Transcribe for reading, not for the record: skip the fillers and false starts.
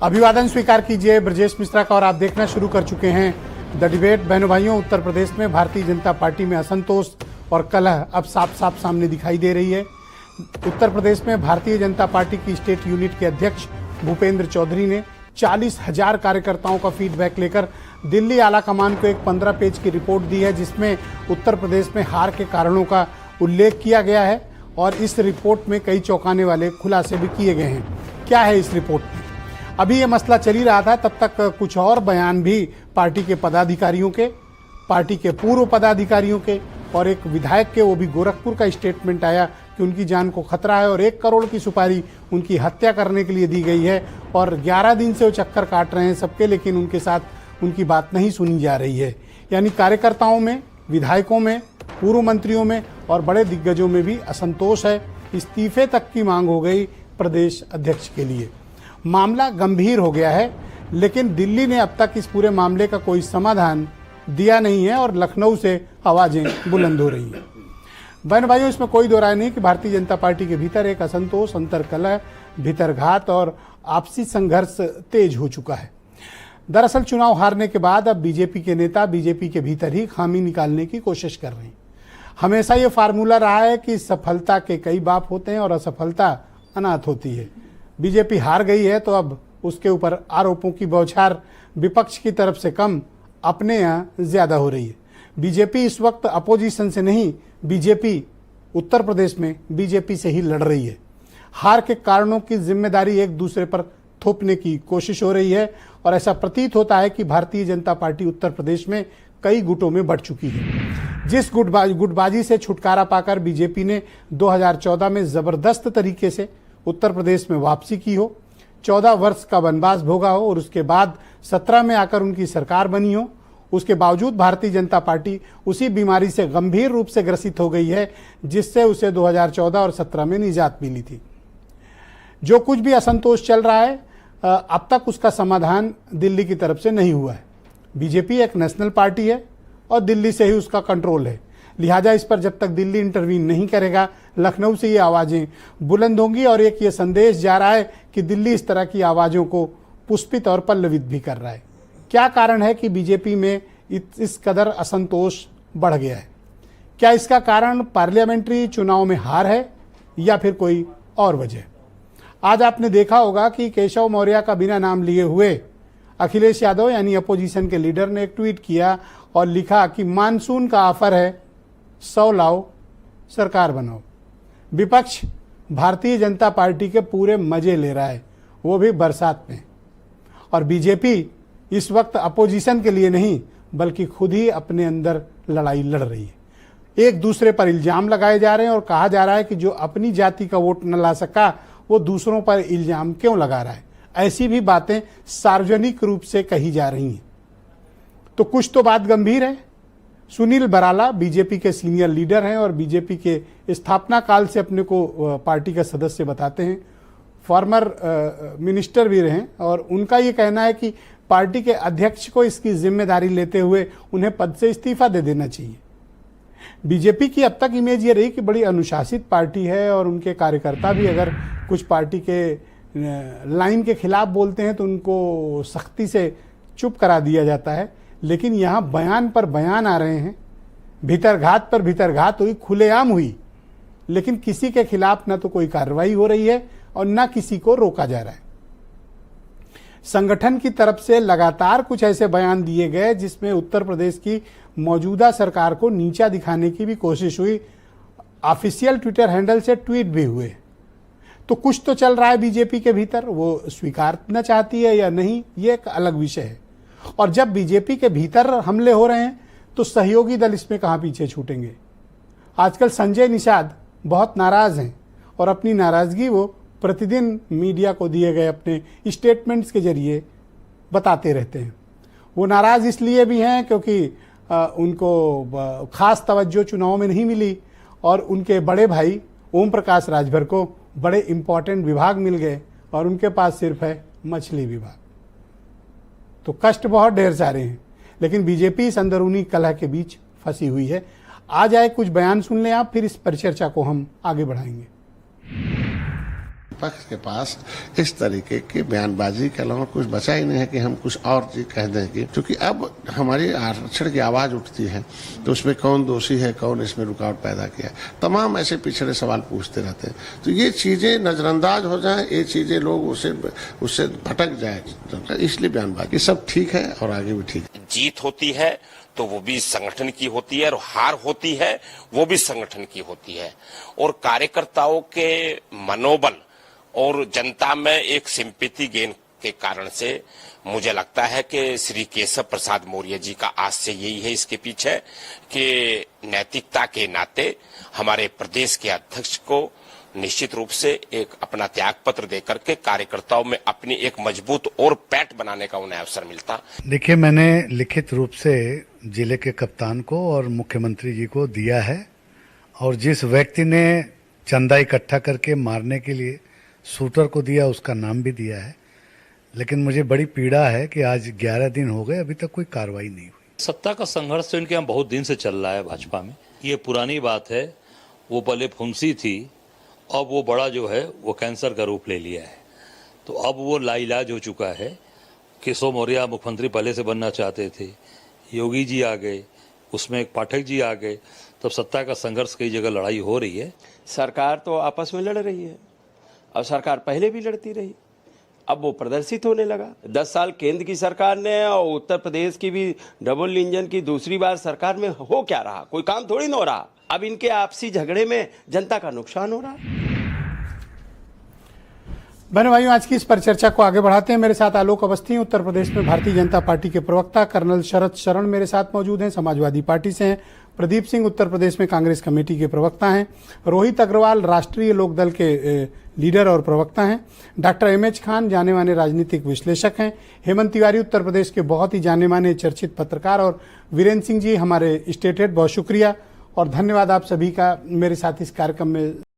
अभिवादन स्वीकार कीजिए ब्रजेश मिश्रा का और आप देखना शुरू कर चुके हैं द डिबेट। बहनों भाइयों, उत्तर प्रदेश में भारतीय जनता पार्टी में असंतोष और कलह अब साफ साफ सामने दिखाई दे रही है। उत्तर प्रदेश में भारतीय जनता पार्टी की स्टेट यूनिट के अध्यक्ष भूपेंद्र चौधरी ने 40,000 कार्यकर्ताओं का फीडबैक लेकर दिल्ली आला कमान को एक 15 पेज की रिपोर्ट दी है, जिसमें उत्तर प्रदेश में हार के कारणों का उल्लेख किया गया है और इस रिपोर्ट में कई चौंकाने वाले खुलासे भी किए गए हैं। क्या है इस रिपोर्ट में? अभी ये मसला चल ही रहा था, तब तक कुछ और बयान भी पार्टी के पदाधिकारियों के, पार्टी के पूर्व पदाधिकारियों के और एक विधायक के, वो भी गोरखपुर का स्टेटमेंट आया कि उनकी जान को खतरा है और 1 करोड़ की सुपारी उनकी हत्या करने के लिए दी गई है और 11 दिन से वो चक्कर काट रहे हैं सबके, लेकिन उनके साथ उनकी बात नहीं सुनी जा रही है। यानी कार्यकर्ताओं में, विधायकों में, पूर्व मंत्रियों में और बड़े दिग्गजों में भी असंतोष है। इस्तीफे तक की मांग हो गई प्रदेश अध्यक्ष के लिए। मामला गंभीर हो गया है, लेकिन दिल्ली ने अब तक इस पूरे मामले का कोई समाधान दिया नहीं है और लखनऊ से आवाजें बुलंद हो रही हैं। बहन भाइयों, इसमें कोई दो राय नहीं कि भारतीय जनता पार्टी के भीतर एक असंतोष, अंतर्कलह, भीतरघात और आपसी संघर्ष तेज हो चुका है। दरअसल चुनाव हारने के बाद अब बीजेपी के नेता बीजेपी के भीतर ही खामी निकालने की कोशिश कर रहे हैं। हमेशा ये फार्मूला रहा है कि सफलता के कई बाप होते हैं और असफलता अनाथ होती है। बीजेपी हार गई है तो अब उसके ऊपर आरोपों की बौछार विपक्ष की तरफ से कम, अपने यहाँ ज्यादा हो रही है। बीजेपी इस वक्त अपोजिशन से नहीं, बीजेपी उत्तर प्रदेश में बीजेपी से ही लड़ रही है। हार के कारणों की जिम्मेदारी एक दूसरे पर थोपने की कोशिश हो रही है और ऐसा प्रतीत होता है कि भारतीय जनता पार्टी उत्तर प्रदेश में कई गुटों में बढ़ चुकी है। जिस गुटबाजी से छुटकारा पाकर बीजेपी ने 2014 में जबरदस्त तरीके से उत्तर प्रदेश में वापसी की हो, 14 वर्ष का वनवास भोगा हो और उसके बाद 17 में आकर उनकी सरकार बनी हो, उसके बावजूद भारतीय जनता पार्टी उसी बीमारी से गंभीर रूप से ग्रसित हो गई है जिससे उसे 2014 और 17 में निजात मिली थी। जो कुछ भी असंतोष चल रहा है, अब तक उसका समाधान दिल्ली की तरफ से नहीं हुआ है। बीजेपी एक नेशनल पार्टी है और दिल्ली से ही उसका कंट्रोल है, लिहाजा इस पर जब तक दिल्ली इंटरवीन नहीं करेगा, लखनऊ से ये आवाज़ें बुलंद होंगी और एक ये संदेश जा रहा है कि दिल्ली इस तरह की आवाज़ों को पुष्पित और पल्लवित भी कर रहा है। क्या कारण है कि बीजेपी में इस कदर असंतोष बढ़ गया है? क्या इसका कारण पार्लियामेंट्री चुनाव में हार है या फिर कोई और वजह? आज आपने देखा होगा कि केशव मौर्य का बिना नाम लिए हुए अखिलेश यादव यानी अपोजिशन के लीडर ने एक ट्वीट किया और लिखा कि मानसून का ऑफर है, 100 लाओ, सरकार बनाओ। विपक्ष भारतीय जनता पार्टी के पूरे मजे ले रहा है, वो भी बरसात में। और बीजेपी इस वक्त अपोजिशन के लिए नहीं बल्कि खुद ही अपने अंदर लड़ाई लड़ रही है। एक दूसरे पर इल्जाम लगाए जा रहे हैं और कहा जा रहा है कि जो अपनी जाति का वोट न ला सका वो दूसरों पर इल्जाम क्यों लगा रहा है। ऐसी भी बातें सार्वजनिक रूप से कही जा रही हैं। तो कुछ तो बात गंभीर है। सुनील बराला बीजेपी के सीनियर लीडर हैं और बीजेपी के स्थापना काल से अपने को पार्टी का सदस्य बताते हैं, फॉर्मर मिनिस्टर भी रहे और उनका ये कहना है कि पार्टी के अध्यक्ष को इसकी जिम्मेदारी लेते हुए उन्हें पद से इस्तीफा दे देना चाहिए। बीजेपी की अब तक इमेज ये रही कि बड़ी अनुशासित पार्टी है और उनके कार्यकर्ता भी अगर कुछ पार्टी के लाइन के खिलाफ बोलते हैं तो उनको सख्ती से चुप करा दिया जाता है। लेकिन यहाँ बयान पर बयान आ रहे हैं, भीतरघात पर भीतरघात हुई, खुलेआम हुई, लेकिन किसी के खिलाफ न तो कोई कार्रवाई हो रही है और न किसी को रोका जा रहा है। संगठन की तरफ से लगातार कुछ ऐसे बयान दिए गए जिसमें उत्तर प्रदेश की मौजूदा सरकार को नीचा दिखाने की भी कोशिश हुई। ऑफिशियल ट्विटर हैंडल से ट्वीट भी हुए। तो कुछ तो चल रहा है बीजेपी के भीतर, वो स्वीकारना चाहती है या नहीं ये एक अलग विषय है। और जब बीजेपी के भीतर हमले हो रहे हैं तो सहयोगी दल इसमें कहाँ पीछे छूटेंगे। आजकल संजय निषाद बहुत नाराज हैं और अपनी नाराजगी वो प्रतिदिन मीडिया को दिए गए अपने स्टेटमेंट्स के जरिए बताते रहते हैं। वो नाराज इसलिए भी हैं क्योंकि उनको खास तवज्जो चुनाव में नहीं मिली और उनके बड़े भाई ओम प्रकाश राजभर को बड़े इंपॉर्टेंट विभाग मिल गए और उनके पास सिर्फ है मछली विभाग। तो कष्ट बहुत ढेर सारे हैं, लेकिन बीजेपी इस अंदरूनी कलह के बीच फंसी हुई है। आ जाए कुछ बयान सुन लें आप, फिर इस परिचर्चा को हम आगे बढ़ाएंगे। विपक्ष के पास इस तरीके की बयानबाजी के अलावा कुछ बचा ही नहीं है कि हम कुछ और चीज कह दें कि क्योंकि अब हमारी आरक्षण की आवाज उठती है तो उसमें कौन दोषी है, कौन इसमें रुकावट पैदा किया, तमाम ऐसे पिछड़े सवाल पूछते रहते हैं। तो ये चीजें नजरअंदाज हो जाए, ये चीजें लोग उससे भटक जाए, इसलिए बयानबाजी सब ठीक है और आगे भी ठीक है। जीत होती है तो वो भी संगठन की होती है और हार होती है वो भी संगठन की होती है, और कार्यकर्ताओं के मनोबल और जनता में एक सिंपैथी गेन के कारण से मुझे लगता है कि श्री केशव प्रसाद मौर्य जी का आज से यही है इसके पीछे कि नैतिकता के नाते हमारे प्रदेश के अध्यक्ष को निश्चित रूप से एक अपना त्याग पत्र देकर के कार्यकर्ताओं में अपनी एक मजबूत और पैठ बनाने का उन्हें अवसर मिलता। देखिए, मैंने लिखित रूप से जिले के कप्तान को और मुख्यमंत्री जी को दिया है, और जिस व्यक्ति ने चंदा इकट्ठा करके मारने के लिए शूटर को दिया उसका नाम भी दिया है। लेकिन मुझे बड़ी पीड़ा है कि आज 11 दिन हो गए, अभी तक कोई कार्रवाई नहीं हुई। सत्ता का संघर्ष तो इनके यहाँ बहुत दिन से चल रहा है भाजपा में, ये पुरानी बात है। वो पहले फुंसी थी, अब वो बड़ा जो है वो कैंसर का रूप ले लिया है, तो अब वो लाइलाज हो चुका है। केशव मौर्य मुख्यमंत्री पहले से बनना चाहते थे, योगी जी आ गए, उसमें एक पाठक जी आ गए, तब सत्ता का संघर्ष कई जगह लड़ाई हो रही है। सरकार तो आपस में लड़ रही है और सरकार पहले भी लड़ती रही, अब वो प्रदर्शित होने लगा। 10 साल केंद्र की सरकार ने और उत्तर प्रदेश की भी डबल इंजन की दूसरी बार सरकार में हो क्या रहा, कोई काम थोड़ी ना हो रहा। अब इनके आपसी झगड़े में जनता का नुकसान हो रहा है। बहनों भाइयों, आज की इस पर चर्चा को आगे बढ़ाते हैं। मेरे साथ आलोक अवस्थी, उत्तर प्रदेश में भारतीय जनता पार्टी के प्रवक्ता, कर्नल शरद शरण मेरे साथ मौजूद हैं, समाजवादी पार्टी से हैं, प्रदीप सिंह उत्तर प्रदेश में कांग्रेस कमेटी के प्रवक्ता हैं, रोहित अग्रवाल राष्ट्रीय लोकदल के लीडर और प्रवक्ता हैं, डॉक्टर एमएच खान जाने माने राजनीतिक विश्लेषक हैं, हेमंत तिवारी उत्तर प्रदेश के बहुत ही जाने माने चर्चित पत्रकार, और वीरेंद्र सिंह जी हमारे स्टेट हेड। बहुत शुक्रिया और धन्यवाद आप सभी का मेरे साथ इस कार्यक्रम में